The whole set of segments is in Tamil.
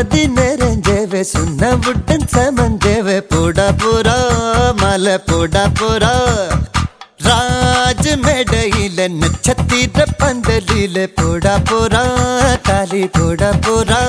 ஜோதி நிறைஞ்சவே சுண்ணவுடன் சமஞ்சவே போடா போரா மலை போடா போரா ராஜ் மேடையில நட்சத்திர பந்தலில போடா போரா தாலி போடா போரா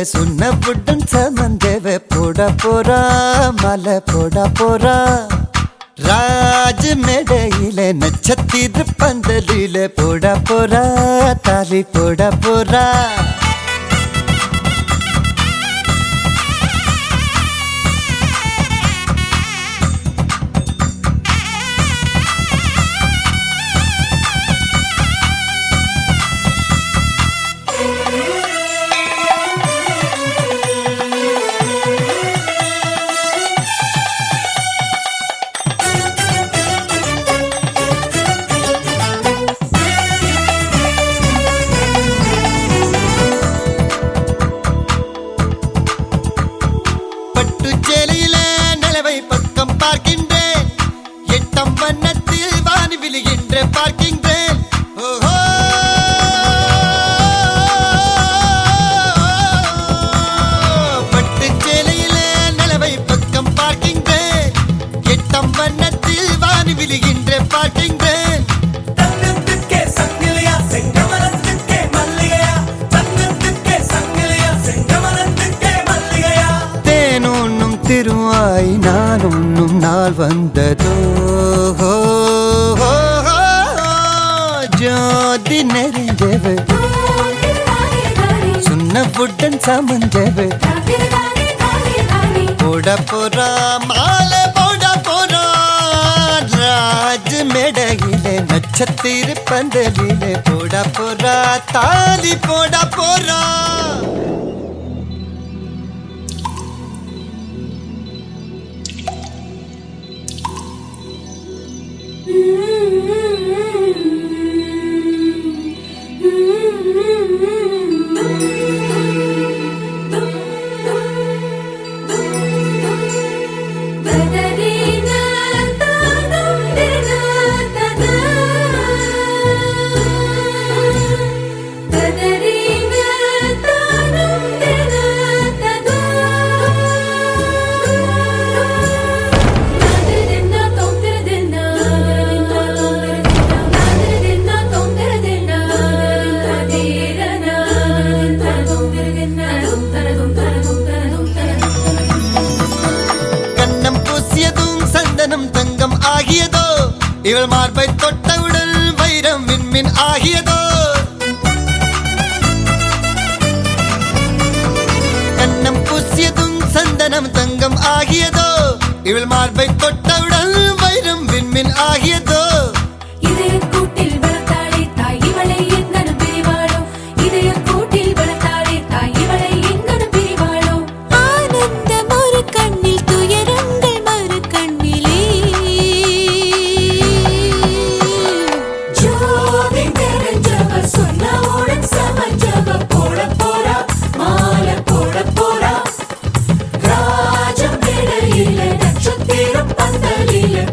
சுண்ணவுடன் சமந்தேவ போடா போரா மலை போடா போரா ராஜ் மேடையில நட்சத்திர பந்தலில போடா போரா தாலி போடா போரா பார்க்கின்றேன் பட்டு சேலையில நிலவை பக்கம் பார்க்கின்றேன் எட்டம் வண்ணத்தில் வாரி விழுகின்ற பார்க்கின்றேன் தங்கத்துக்கே சங்கிலியா செங்கமலத்துக்கே மல்லிகையா தங்கத்துக்கே சங்கிலியா செங்கமலத்துக்கே மல்லிகையா தேன் உண்ணும் திருவாய் நான் உண்ணும் நாள் வந்ததோ ஜோதி நிறைஞ்சவே சுண்ணவுடன் சமஞ்சவே போட போரா மாலை போட போரா ராஜ் மேடையிலே நட்சத்திர பந்தலிலே போட போரா தாலி போட போரா தங்கம் ஆகியதோ இவள் மார்பை தொட்டவுடன் வைரம் விண்மின் ஆகியதோ கண்ணம் பூசியதும் சந்தனம் தங்கம் ஆகியதோ இவள் மார்பை தொட்டவுடன் வைரம் விண்மின் ஆகியதோ நட்சத்திரம் பந்தலிலே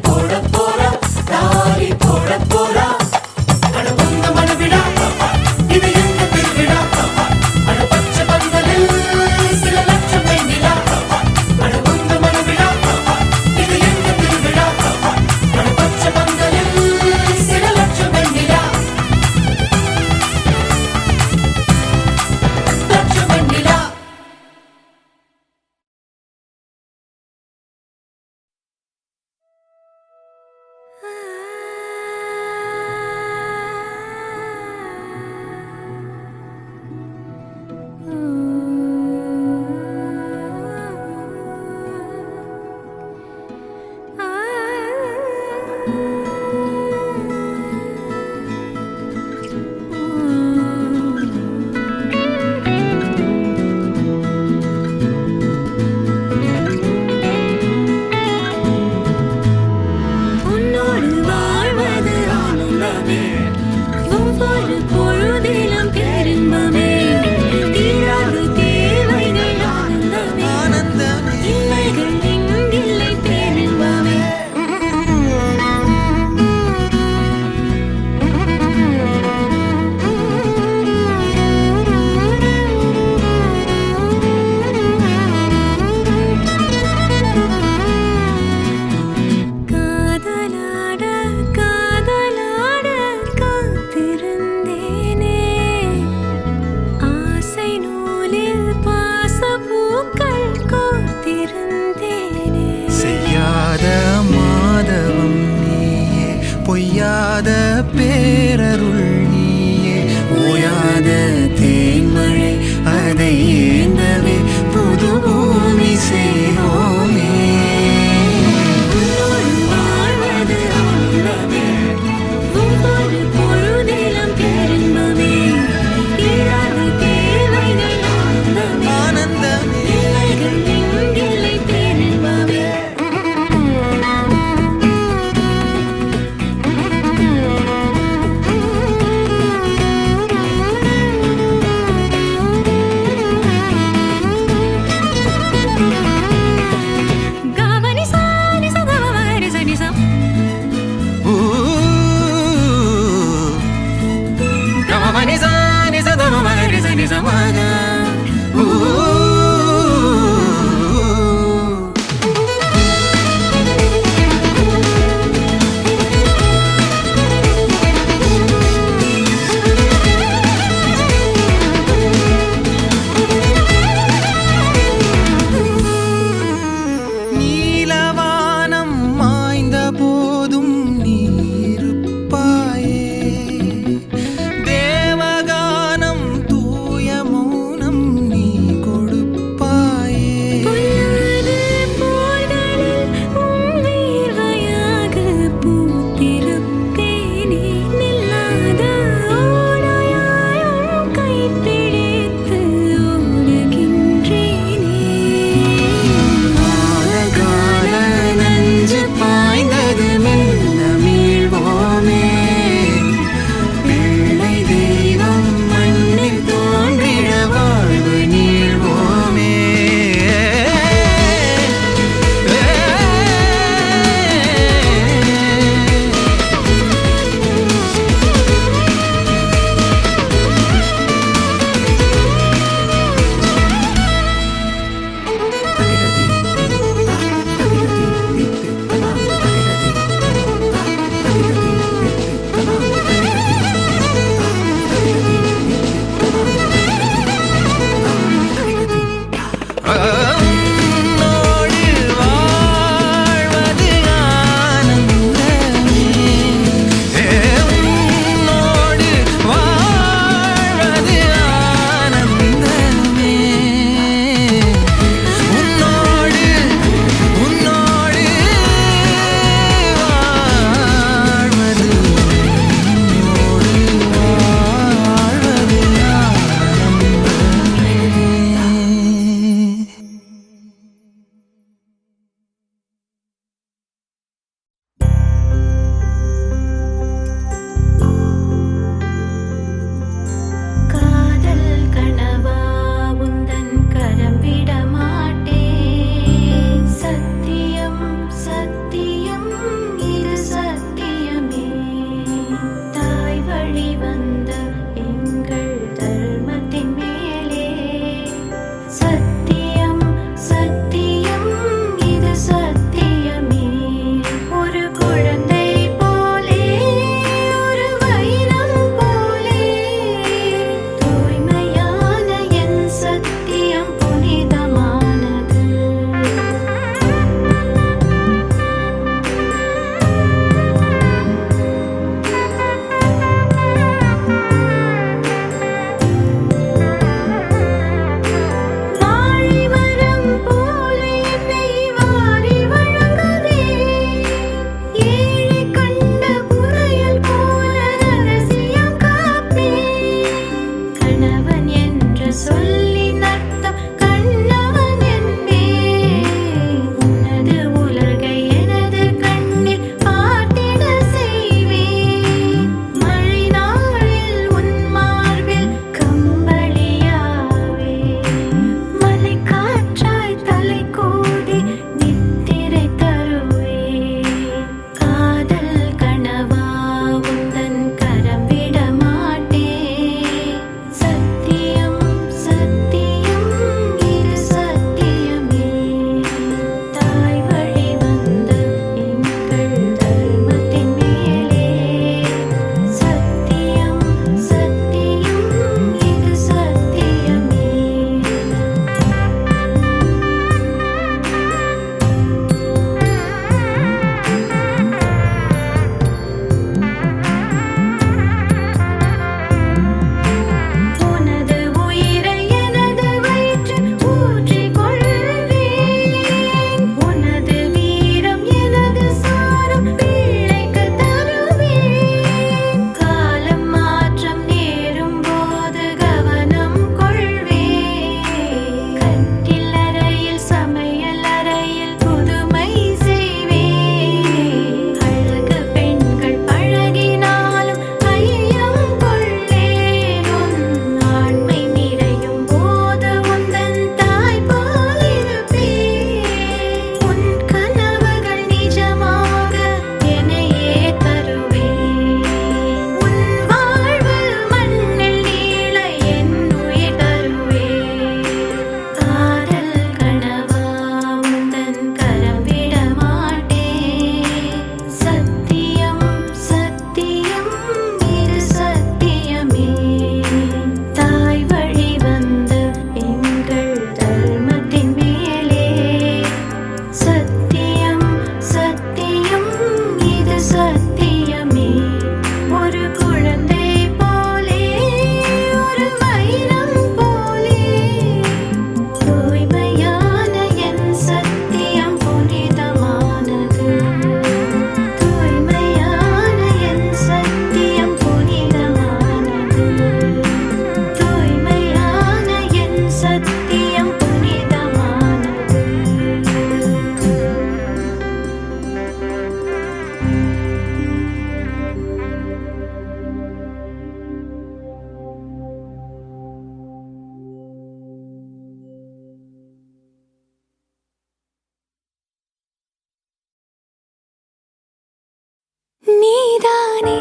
நீதானே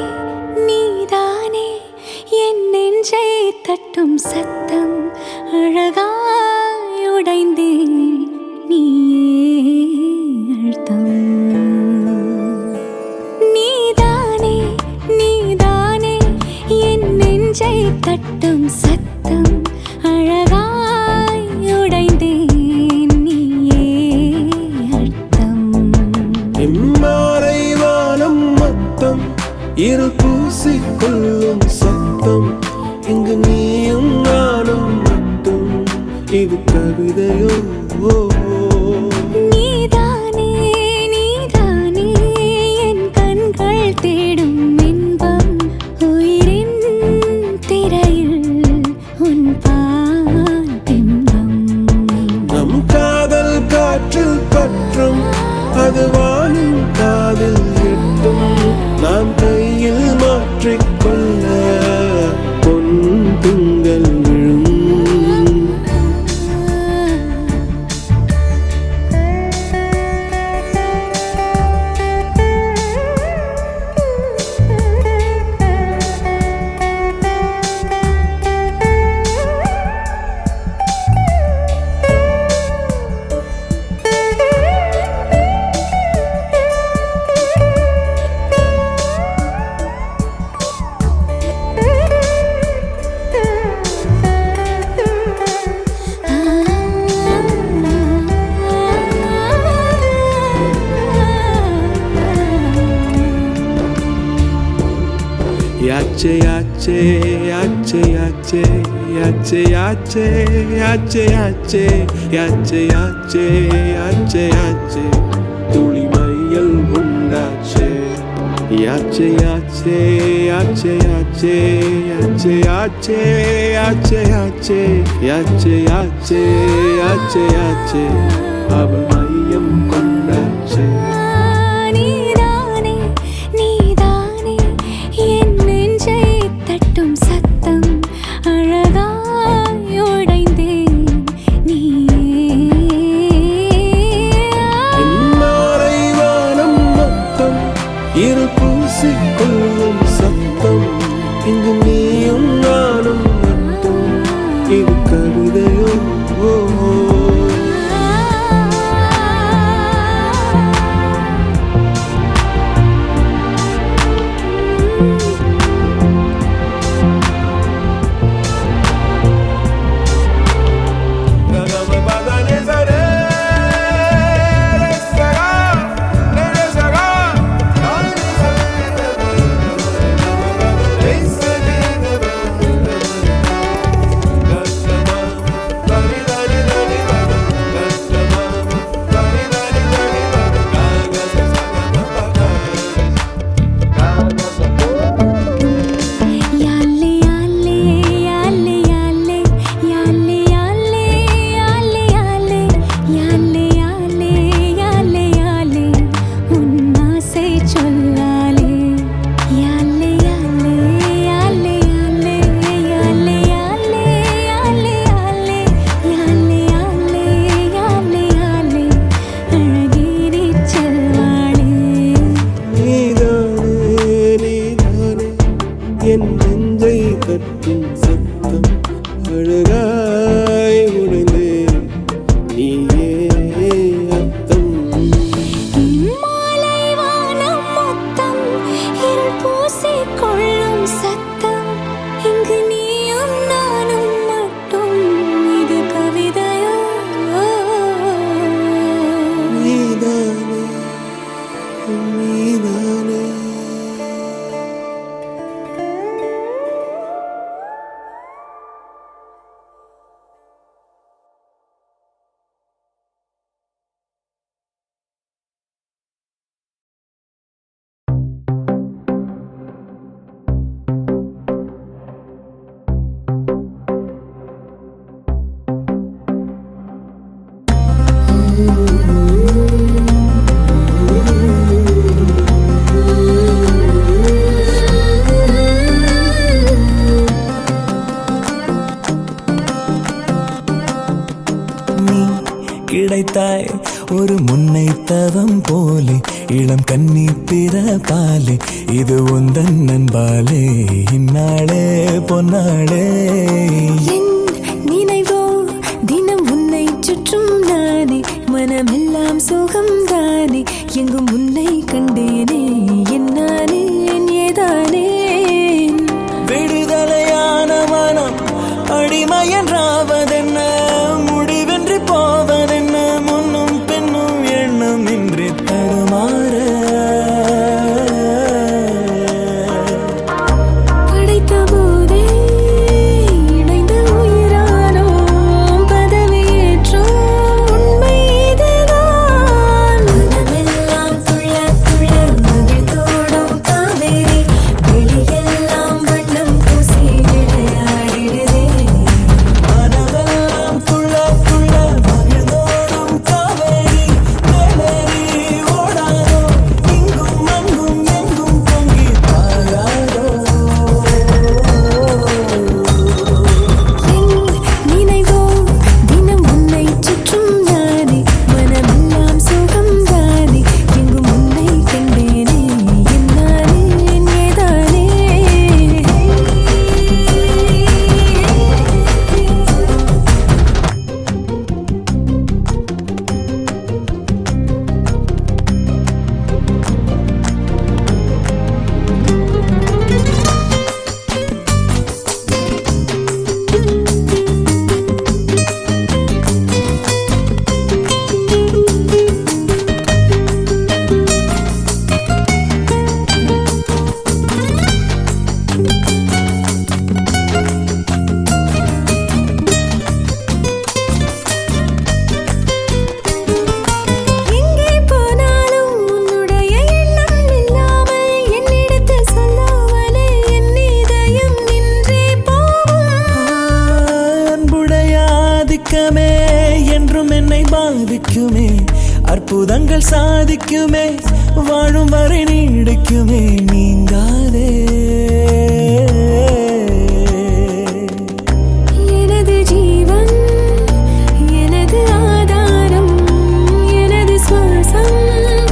நீதானே என் நெஞ்சை தட்டும் சத்தம் அழகாய் உடைந்தேன் நீயே அழுத்தம் நீதானே நீதானே என் நெஞ்சை தட்டும் சத்தம் அழகாய் உடைந்தேன் கவிதையோ நீதானே நீதானே என் கண்கள் தேடும் இன்பம் உயிரின் திரையில் உன் பாத்தின்பம் நம் காதல் காற்றில் பற்றும் அது வானின் காதில் எட்டும் நாம் கையில் மாற்றிக்கொள்ள பொன் திங்கள் விழும் Yache yache yache yache yache yache yache yache yache yache yache yache tuli mayal undache yache yache yache yache yache yache yache yache yache yache yache yache aval mayam kondache நீதானே நீதானே என் நெஞ்சை தட்டும் சத்தம் அழகாய் உடைந்தேன் நீயே இன்னாரை வானம் மொத்தம் இரு பூசிக்கொள்ளும் சத்தம் இங்கு நீயும் நானும் மட்டும் இது கவிதையோ யாலே யாலே யாலே யாலே யாலே யாலே யாலே யாலே யாலே யாலே யாலே உன் ஆசை சொல்லாலே யாலே யாலே யாலே யாலே யாலே யாலே யாலே யாலே யாலே யாலே யாலே அழகிரி செல்வாளே நீதானே நீதானே என் நெஞ்சை தட்டும் சத்தம் அழகாய் உடைந்தேன் நீயே அர்த்தம் மாலை வானம் மொத்தம் இருள் பூசிக்கொள்ளும் சத்தம் இங்கு நீயும் நானும் மட்டும் இது கவிதையோ நீதானே நீதானே நீ கிடைத்தாய் ஒரு முன்னை தவம் போலே இளம் கன்னி பிறப்பாலே இது உந்தன் நண்பாலே இந்நாளே பொன்னாளே என் நினைவோ தினம் உன்னை சுற்றும் நானே மனமெல்லாம் சுகம்தானே எங்கும் உன்னை கண்டேனே என்னானே ஏதானே விடுதலையான மனம் அடிமையன்றாவதென்ன முடிவென்றி போவதென்ன முன்னும் பின்னும் எண்ணம் இன்றி தடுமாற படைத்த போதே இணைந்து உயிரானோம் பதவியேற்றோம் பாதிக்குமே, அற்புதங்கள் சாதிக்குமே, வாழும் வரை நீடிக்குமே நீங்காதே. எனது ஜீவன், எனது ஆதாரம், எனது சுவாசம்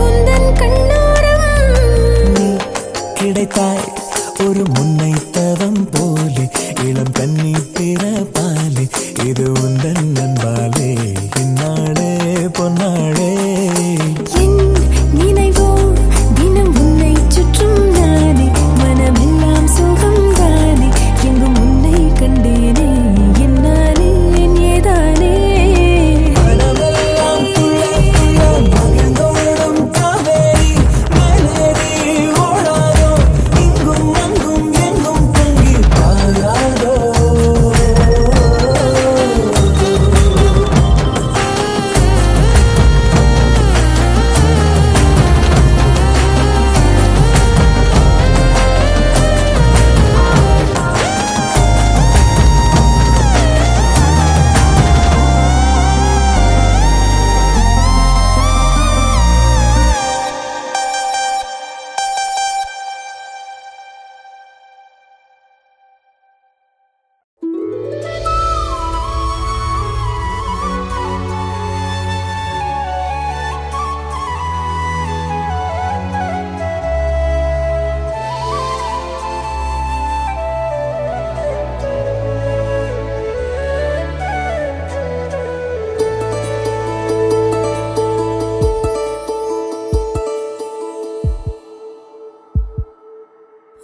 உந்தன் கண்ணோரம். நீ கிடைத்தாய் ஒரு முன்னை தவம் போலே, இளம் கண்ணி பிறப்பாலே, இது உந்தன் நண்பாலே, இந்நாடே பொன்னாடே. என் நினைவோ தினம் உன்னை சுற்றும் நானே, மனமெல்லாம் சுகம் தானே, எங்கும் உன்னை கண்டேனே, என்னாலே என் ஏதானே. மனமெல்லாம் துள்ள துள்ள மகிழ்ந்தோடும் காவேரி, மேலேறி ஓடாதோ, இங்கும் அங்கும் எங்கும் பொங்கி பாராதோ.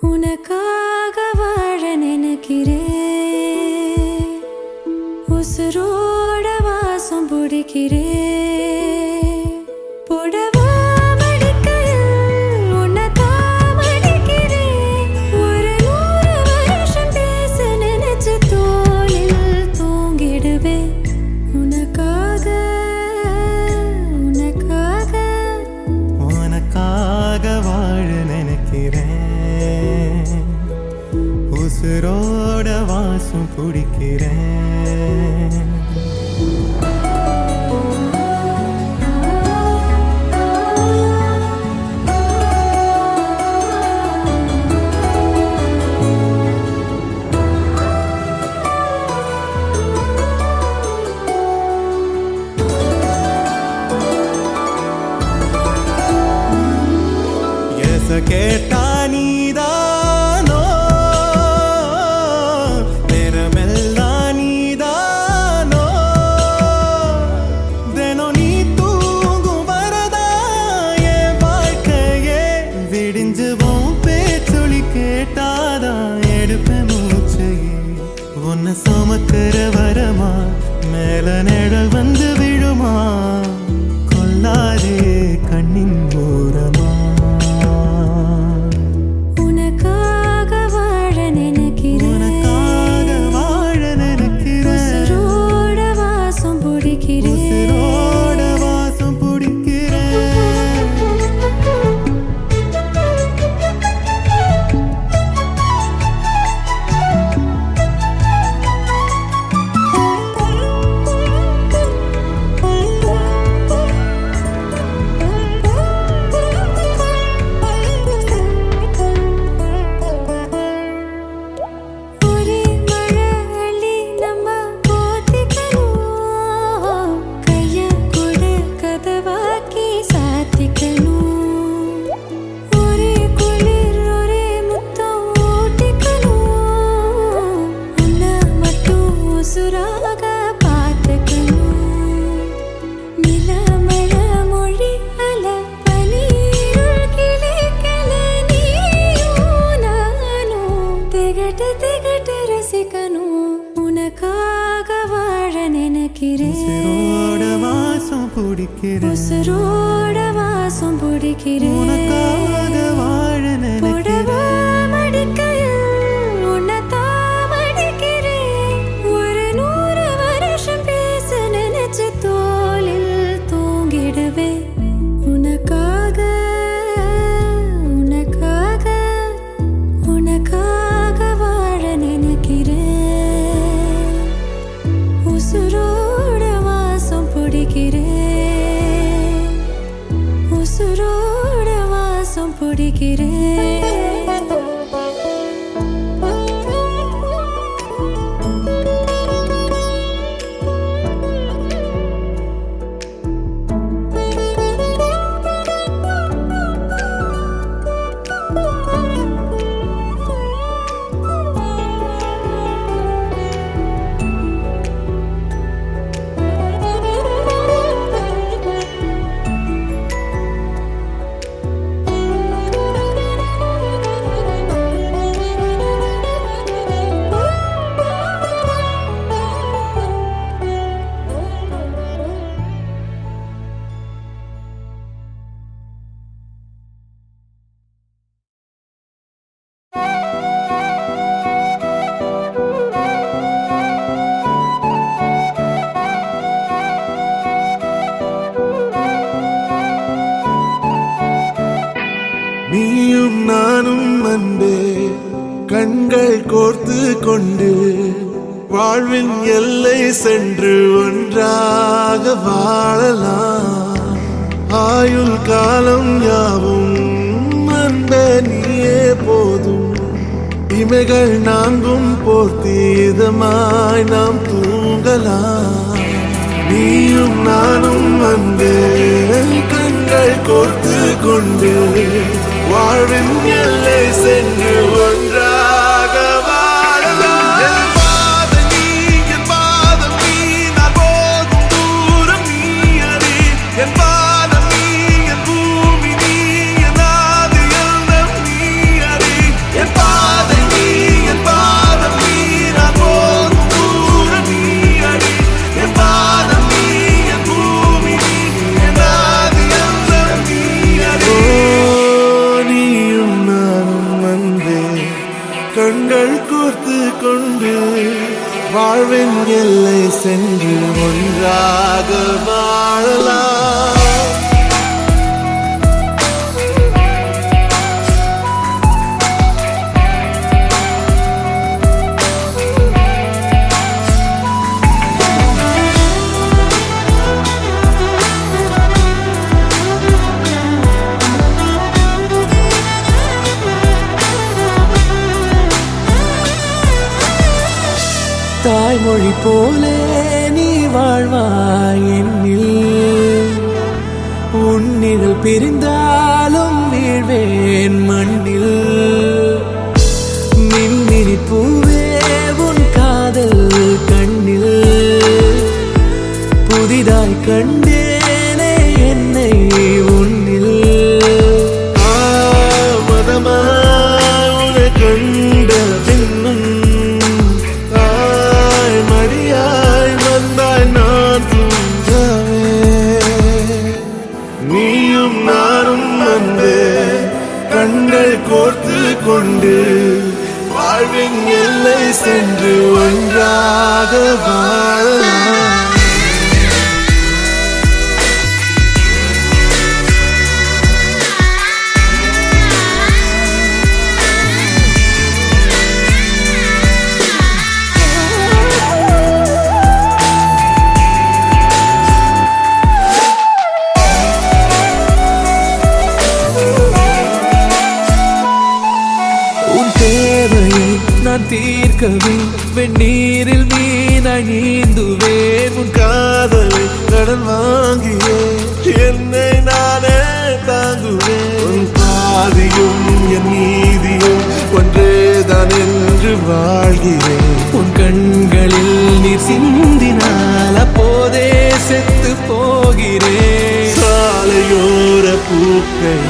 உனக்காக வாழ நினைக்கிறேன், உசுரோட வாசம் பிடிக்கிறேன். புடவா மடிக்கையில் உன்னைத்தான் மடிக்கிறேன். ஒரு 100 வருஷம் பேச நினைச்ச தோளில் தூங்கிடுவேன். உனக்காக உனக்காக உனக்காக வாழ நினைக்கிறேன், உசுரோட வாசம் பிடிக்கிறேன். கேட்டா நீதானோ, நேரமெல்லாம் நீதானோ, தினம் நீ தூங்கும் வரதா என் வாழ்க்கையே, விடிஞ்சுவோம் பேச்சொலி கேட்டாதான் எடுப்பேன் மூச்சையே. உன்னை சுமக்கிற வரமா மேல நிழல் வந்து விழுமா, கொல்லாதே கண்ணின் ஓரமா. உசுரோட வாசம் பிடிக்கிறேன். உனக்காக வாழ புடவா மடிக்கையில் உன்னைத்தான் மடிக்கிறேன். ஒரு 100 வருஷம் பேச நினைச்ச தோளில் தூங்கிடுவேன். உனக்காக உனக்காக உனக்காக வாழ நினைக்கிறேன். உசுரோட வாசம் பிடிக்கிறேன். துடிக்கிறேன். நீயும் நானும் அன்பே கண்கள் கோர்த்து கொண்டு வாழ்வின் எல்லை சென்று ஒன்றாக வாழலாம். ஆயுள் காலம் யாவும் அன்பே நீயே போதும். இமைகள் நான்கும் போர்த்தீதமாய் நாம் தூங்கலாம். நீயும் நானும் அன்பே கண்கள் கோர்த்து கொண்டு வாழ்வின் எல்லை சென்று ஒன்றாக வாழலாம். என் பாதம் நீ, என் பாதம் நீ, நான் போகும் தூரம் நீ அறி. என் பாதம் நீ, என் பூமி நீ, என் ஆதி எல்லாம் நீ அறி. என் பாதம் நீ, என் பாதம் நீ, நான் போகும் தூரம் நீ அறி. என் பாதம் நீ, என் பூமி நீ, என் ஆதி எல்லாம் நீ அறி. நீயும் நானும் அன்பே கண்கள் கோர்த்து கொண்டு வாழ்வின் எல்லை சென்று ஒன்றாக வாழலாம். தாய்மொழி போலே நீ வாழ்வாய் என்னில். உன்னிகள் பிரிந்தாலும் வீழ்வேன் மண்ணில். மின்மினி பூவே உன் காதல் கண்ணில் புதிதாய் கண்டேனே என்னை உன்னில். மதமாய் உன்னை கண்ட பின்னும் மடியாய் வந்தாய் நான் தூங்கவே. நீயும் நானும் வந்து கண்கள் கோர்த்து கொண்டு வாழ்வின் எல்லை சென்று ஒன்றாக வாழலாம். நான் தீர்க்கவே வெந்நீரில் மீனாய் நீந்துவேன். உன் காதலை கடன் வாங்கியே என்னை நானே தாங்குவேன். உன் பாதியும் என் நீதியும் ஒன்றேதான் என்று வாழ்கிறேன். உன் கண்களில் நீர் சிந்தினால் அப்போதே செத்து போகிறேன். சாலையோர பூக்கள்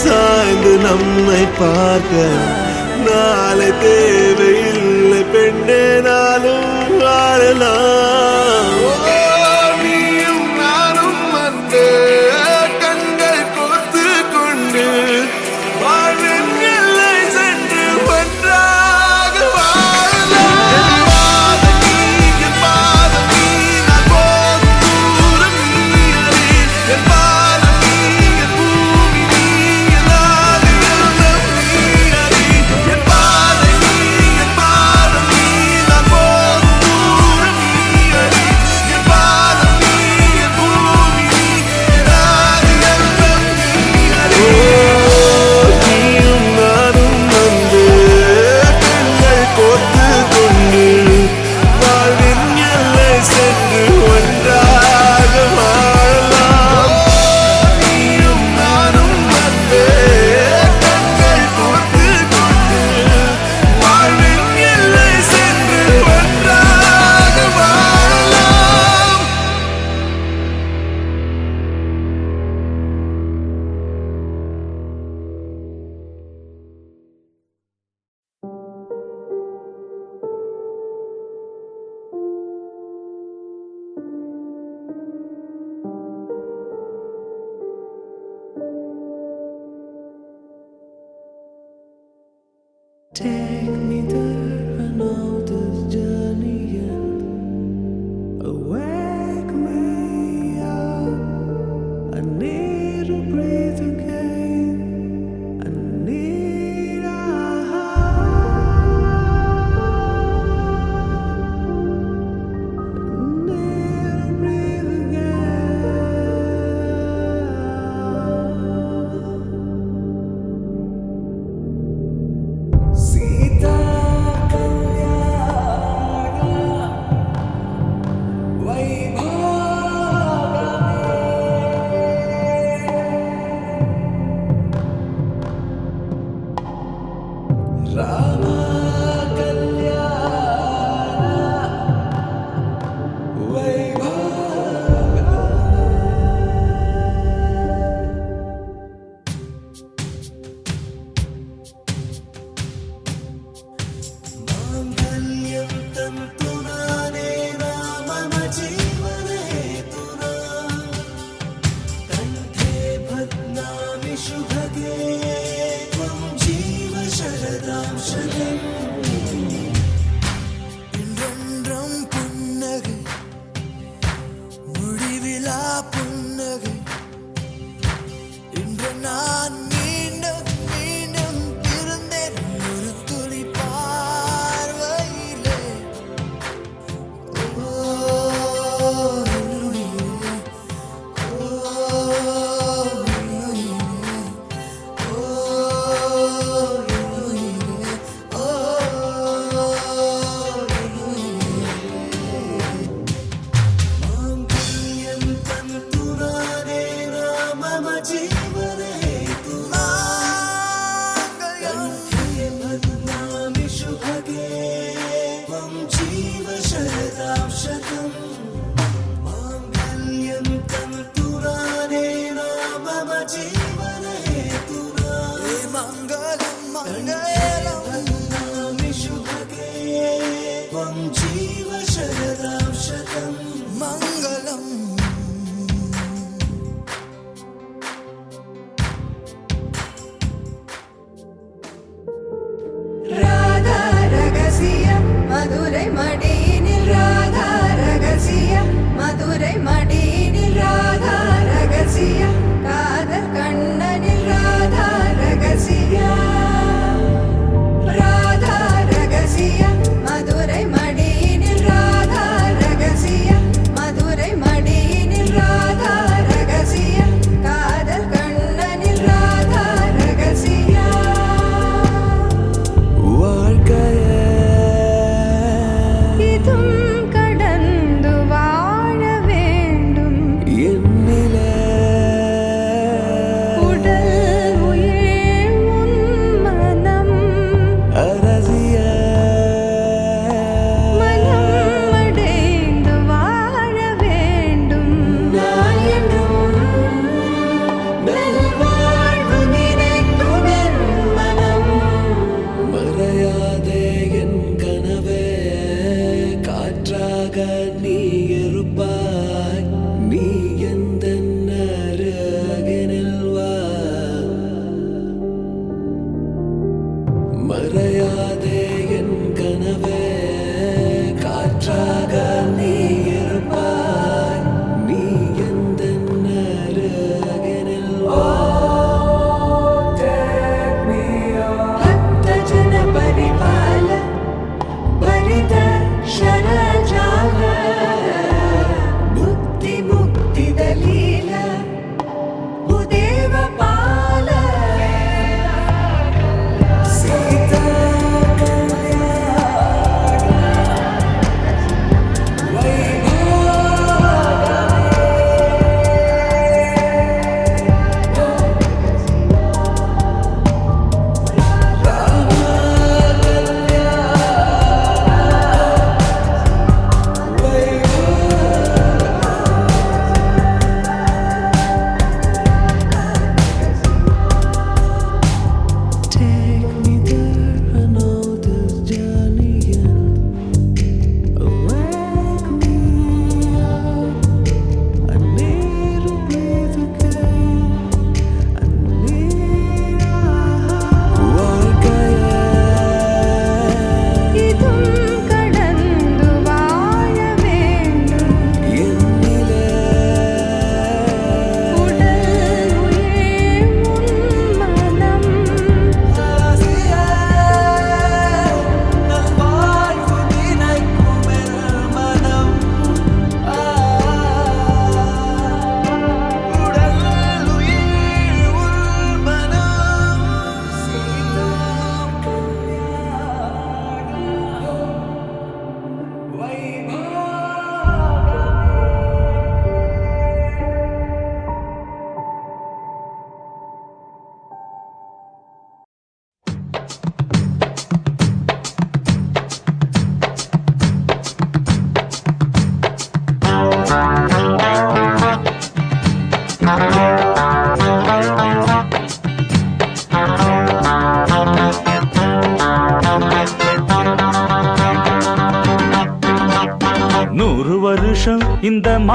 சாய்ந்து நம்மை பார்க்க நாளை தேவையில்லை பெண்ணே, நாளும் வாழலாம். நீயும் நானும் வந்து கண்கள் கோர்த்து கொண்டு வாழ்வின் எல்லை சென்று ஒன்றாக வாழலாம். என் பாதம் நீ, என் பாதம் நீ, நான் போகும் தூரம் நீ அறி. என் பாதம் நீ, என் பூமி நீ, என் ஆதி எல்லாம் நீ அறி. என் பாதம் நீ, என் பாதம் நீ, நான் போகும் தூரம் நீ அறி. என்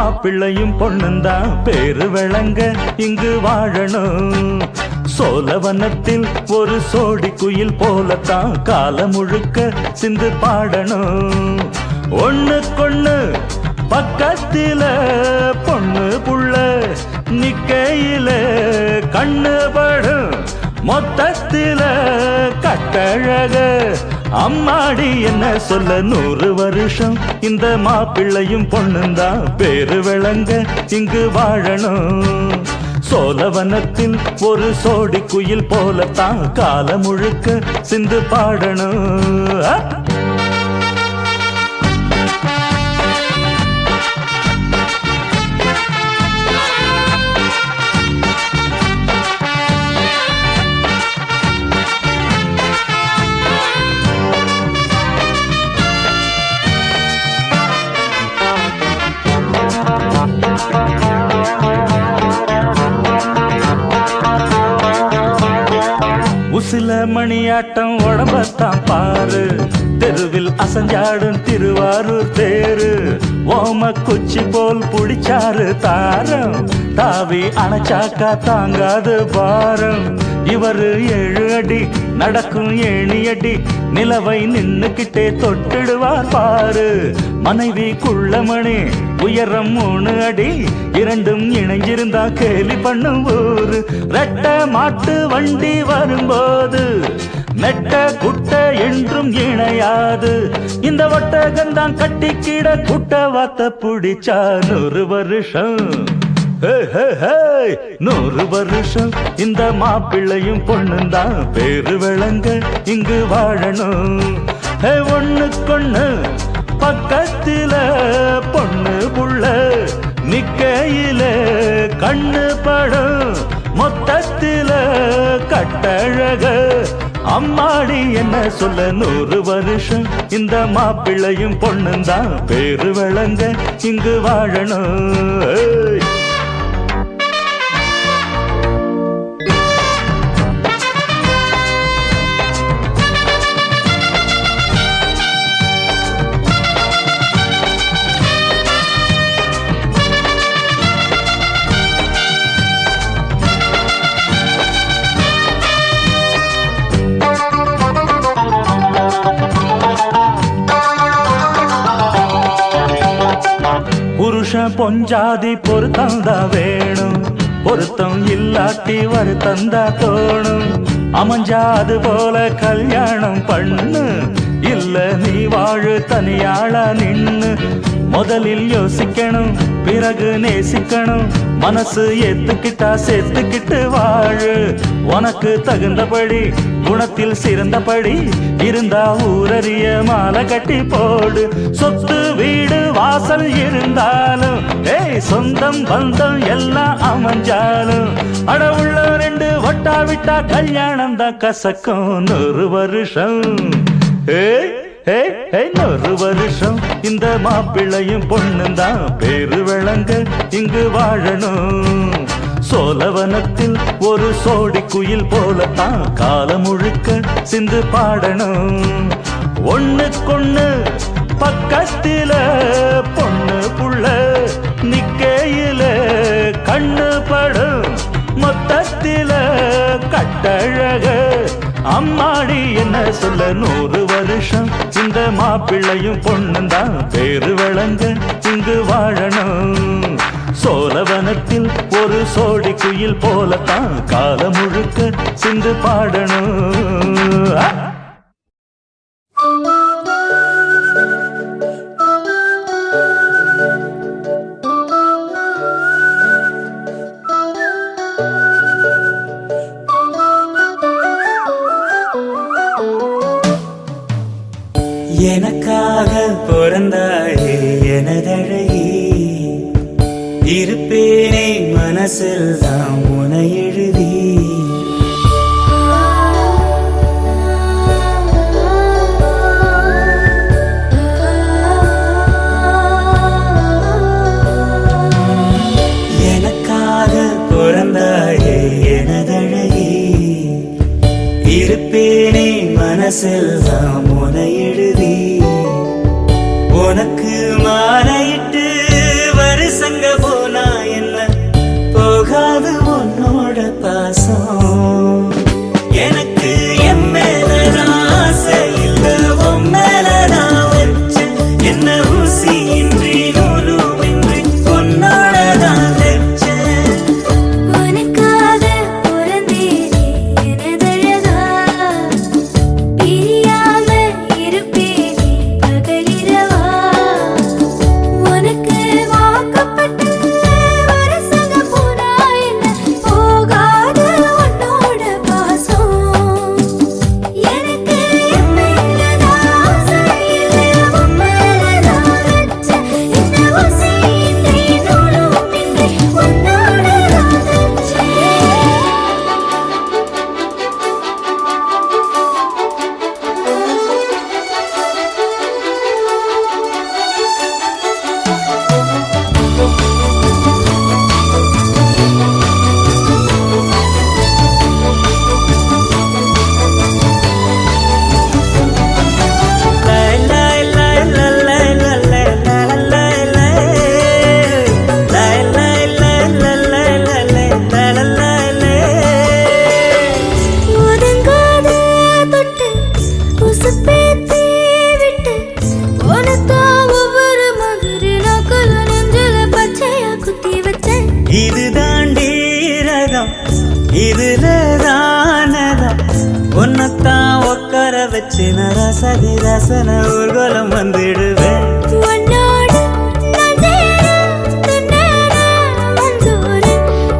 மாப்பிள்ளையும் பொண்ணுந்தான் பேரு விளங்க இங்கு வாழணும். சோழவனத்தில் ஒரு சோடி குயில் போலத்தான் காலம் முழுக்க சிந்து பாடணும். ஒண்ணுக்கொண்ணு பக்கத்தில பொண்ணு புள்ள நிக்கையில கண்ணு படும் மொத்தத்தில கட்டழக அம்மாடி என்ன சொல்ல 100 வருஷம் இந்த மாப்பிள்ளையும் பொண்ணுந்தான் பேரு விளங்க இங்கு வாழணும். சோழவனத்தில் ஒரு சோடி குயில் போலத்தான் காலம் முழுக்க சிந்து பாடணும். உசில மணியாட்டம் உடம்பத்தான் பாரு, தெருவில் அசஞ்சாடும் திருவாரூர் தேரு. ஓம குச்சி போல் புடிச்சாரு தாரம், தாவி அணைச்சாக்கா தாங்காது பாரம். இவரு 7 அடி நடக்கும் ஏணியடி, நிலவை நின்னுக்கிட்டே தொட்டிடுவார் பாரு. மனைவி குள்ளமணி உயரம் 3 அடி, இரண்டும் இணைஞ்சிருந்தா கேலி பண்ணும் ஊரு. ரெட்ட மாட்டு வண்டி வரும்போது மெட்ட குட்ட என்றும் இணையாது. இந்த ஒட்டகந்தான் கட்டிக்கிட குட்ட வாத்த புடிச்சா 100 வருஷம். 100 வருஷம் இந்த மாப்பிள்ளையும் பொண்ணுந்தான் பேரு விளங்க இங்கு வாழணும். ஒண்ணுக்கொண்ணு பக்கத்தில பொண்ணு புள்ள நிக்கையில கண்ணு படும் மொத்தத்தில கட்டழக அம்மாடி என்ன சொல்ல 100 வருஷம் இந்த மாப்பிள்ளையும் பொண்ணுந்தான் பேரு விளங்க இங்கு வாழணும். புருஷன் பொஞ்சாதி பொருத்தந்தா வேணும், பொருத்தம் இல்லாட்டி வருத்தந்தா தோணும். அமைஞ்சாது போல கல்யாணம் பண்ணு, இல்ல நீ வாழு தனியாளா நின்னு. முதலில் யோசிக்கணும் பிறகு நேசிக்கணும், மனசு ஏத்துக்கிட்டா சேர்த்துக்கிட்டு வாழு. உனக்கு தகுந்தபடி குணத்தில் சிறந்தபடி இருந்தா ஊரறிய மாலை கட்டி போடு. சொத்து வீடு வாசல் இருந்தாலும் சொந்தம் பந்தம் எல்லாம் அமைஞ்சாலும் அட உள்ள 2 ஒட்டா விட்டா கல்யாணம் தான் கசக்கும். 100 வருஷம் 100 வருஷம் இந்த மாப்பிள்ளையும் பொண்ணுந்தான் பேரு விளங்க இங்கு வாழணும். சோழவனத்தில் ஒரு சோடி குயில் போலத்தான் காலம் முழுக்க சிந்து பாடணும். ஒண்ணுக்கொண்ணு பக்கத்தில பொண்ணு புள்ள நிக்கையில கண்ணு படும் மொத்தத்தில கட்டழக அம்மாடி என்ன சொல்ல 100 வருஷம் இந்த மாப்பிள்ளையும் பொண்ணுந்தான் பேரு விளங்க இங்கு வாழணும். சோழவனத்தில் ஒரு சோடி குயில் போலத்தான் காலம் முழுக்க சிந்து பாடணும். எனக்காக பிறந்தாயே எனதழகி, இருப்பேனே மனசில் தான் உனை எழுதி. எனக்காக பிறந்தாயே எனதழகி, இருப்பேனே மனசில் தான் உனை எழுதி. உனக்கு மாலையிட்டு வருஷங்கள் இதுல தானதான் உன்னத்தான் உட்கார வச்சு நான் ரசதி ரசன ஊர்வலம் வந்துடுவேன். உன்னோடு நான் சேர துன்னேற வந்தோரு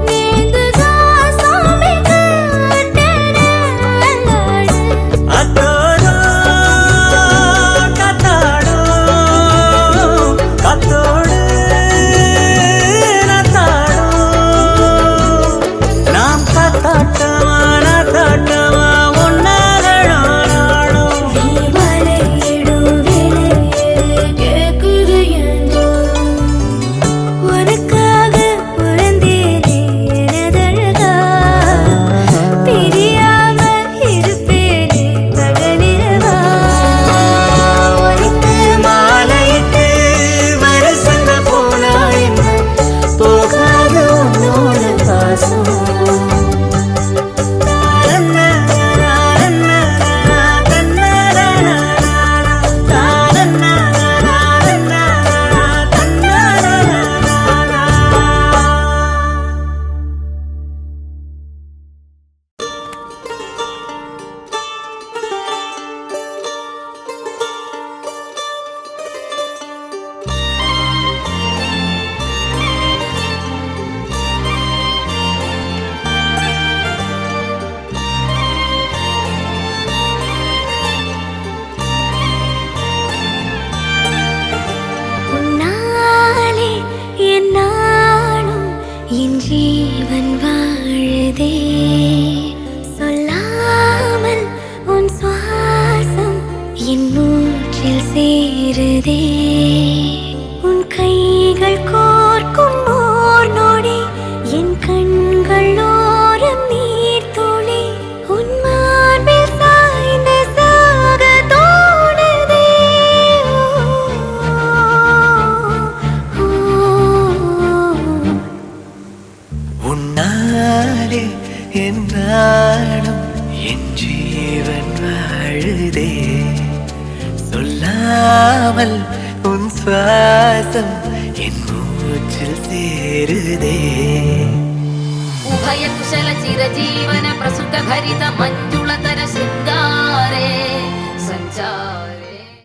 நீந்துதா சாமிக்கு அட்டேன அல்லாடு. அத்தோடோ கத்தாடோ கத்தோடு நத்தாடோ நாம் கத்தாட்டமா நத்தாட்டமா ஒன்னாகணும். நீ மலையிடும் விலையிலே கேக்குது என்றோ உனக்காக பிறந்தேனே எனதழகா பிரியாம இருப்பேனே பகலிரவா உனக்கு மாலையிட்டு வருஷங்க போனா என்ன போகாது உன்னோட பாசம். உன்னாலே என்னாலும் என் ஜீவன் வாழுதே சொல்லாமல் உன் சுவாசம் என் மூச்சில் சேருதே உன் கைகள் கோர்க்கும் ஓர் நொடி என் கண்கள் ஓரம் நீர் துளி உன் மார்பில் சாய்ந்து சாக தோணுதே. உன்னாலே என்னாலும் என் ஜீவன் வாழுதே சொல்லாமல் உன் சுவாசம் என் மூச்சில் சேருதே. उभय कुशल चिरजीवन प्रसुख भरित मंजुलतर शृंगारे संचार